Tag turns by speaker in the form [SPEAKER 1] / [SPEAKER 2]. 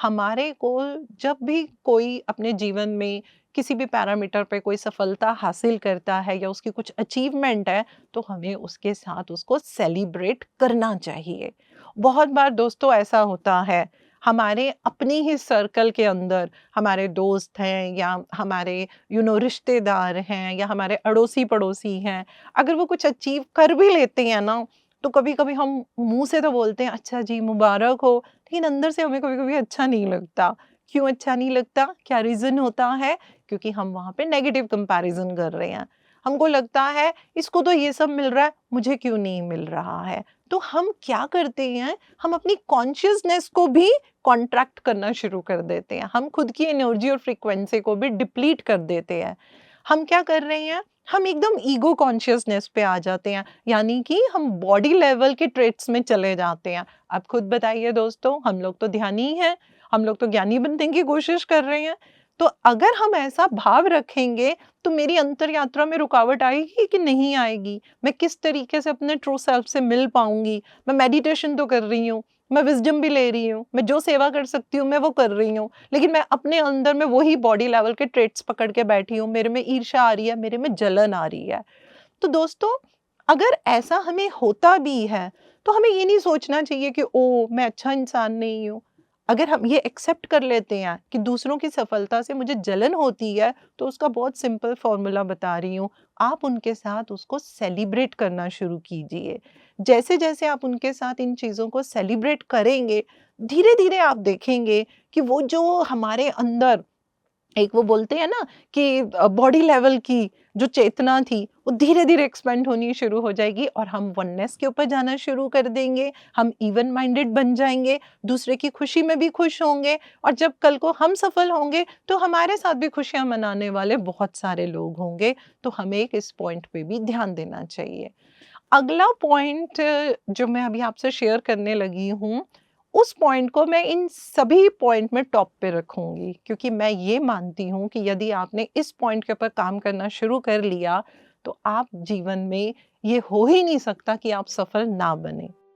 [SPEAKER 1] हमारे को जब भी कोई अपने जीवन में किसी भी पैरामीटर पे कोई सफलता हासिल करता है या उसकी कुछ अचीवमेंट है, तो हमें उसके साथ उसको सेलिब्रेट करना चाहिए। बहुत बार दोस्तों ऐसा होता है, हमारे अपने ही सर्कल के अंदर हमारे दोस्त हैं या हमारे रिश्तेदार हैं या हमारे अड़ोसी-पड़ोसी हैं, अगर वो कुछ अचीव कर भी लेते हैं ना, तो कभी-कभी हम मुँह से तो बोलते हैं अच्छा जी मुबारक हो, लेकिन अंदर से हमें कभी-कभी अच्छा नहीं लगता। क्यों अच्छा नहीं लगता? क्या रीज़न होता है? क्योंकि हम वहाँ पे नेगेटिव कंपैरिज़न कर रहे हैं। हमको लगता है इसको तो ये सब मिल रहा है, मुझे क्यों नहीं मिल रहा है? तो हम क्या करते हैं, हम अपनी कॉन्शियसनेस को भी कॉन्ट्रैक्ट करना शुरू कर देते हैं। हम खुद की एनर्जी और फ्रीक्वेंसी को भी डिप्लीट कर देते हैं। हम क्या कर रहे हैं? हम एकदम ईगो कॉन्शियसनेस पे आ जाते हैं, यानी कि हम बॉडी लेवल के ट्रेट्स में चले जाते हैं। अब खुद बताइए दोस्तों, हम लोग तो ध्यानी ही हैं, हम लोग तो ज्ञानी बनने की कोशिश कर रहे हैं। तो अगर हम ऐसा भाव रखेंगे, तो मेरी अंतर यात्रा में रुकावट आएगी कि नहीं आएगी? मैं किस तरीके से अपने ट्रू सेल्फ से मिल पाऊँगी? मैं मेडिटेशन तो कर रही हूँ, मैं विज़डम भी ले रही हूँ, मैं जो सेवा कर सकती हूँ, मैं वो कर रही हूँ। लेकिन मैं अपने अंदर में वही बॉडी लेवल के ट्रेट्स पकड़ के बैठी हूँ, मेरे में ईर्ष्या आ रही है, मेरे में जलन आ रही है। तो दोस्तों, अगर ऐसा हमें होता भी है, तो हमें ये नहीं सोचना चाहिए कि ओह! मैं अच्छा इंसान नहीं हूँ। अगर हम ये एक्सेप्ट कर लेते हैं कि दूसरों की सफलता से मुझे जलन होती है, तो उसका बहुत सिंपल फ़ॉर्मूला बता रही हूँ। आप उनके साथ उसको सेलिब्रेट करना शुरू कीजिए। जैसे-जैसे आप उनके साथ इन चीज़ों को सेलिब्रेट करेंगे, धीरे-धीरे आप देखेंगे कि वो जो हमारे अंदर एक वो बोलते हैं ना कि बॉडी लेवल की जो चेतना थी, वो धीरे-धीरे एक्सपेंड होनी शुरू हो जाएगी और हम वननेस के ऊपर जाना शुरू कर देंगे। हम इवन माइंडेड बन जाएँगे, दूसरे की खुशी में भी खुश होंगे और जब कल को हम सफल होंगे, तो हमारे साथ भी खुशियाँ मनाने वाले बहुत सारे लोग होंगे। तो हमें एक इस पॉइंट पे भी ध्यान देना चाहिए। अगला पॉइंट जो मैं अभी आपसे शेयर करने लगी हूँ, उस पॉइंट को मैं इन सभी पॉइंट में टॉप पे रखूँगी क्योंकि मैं ये मानती हूँ कि यदि आपने इस पॉइंट के ऊपर काम करना शुरू कर लिया, तो आप जीवन में ये हो ही नहीं सकता कि आप सफल ना बनें।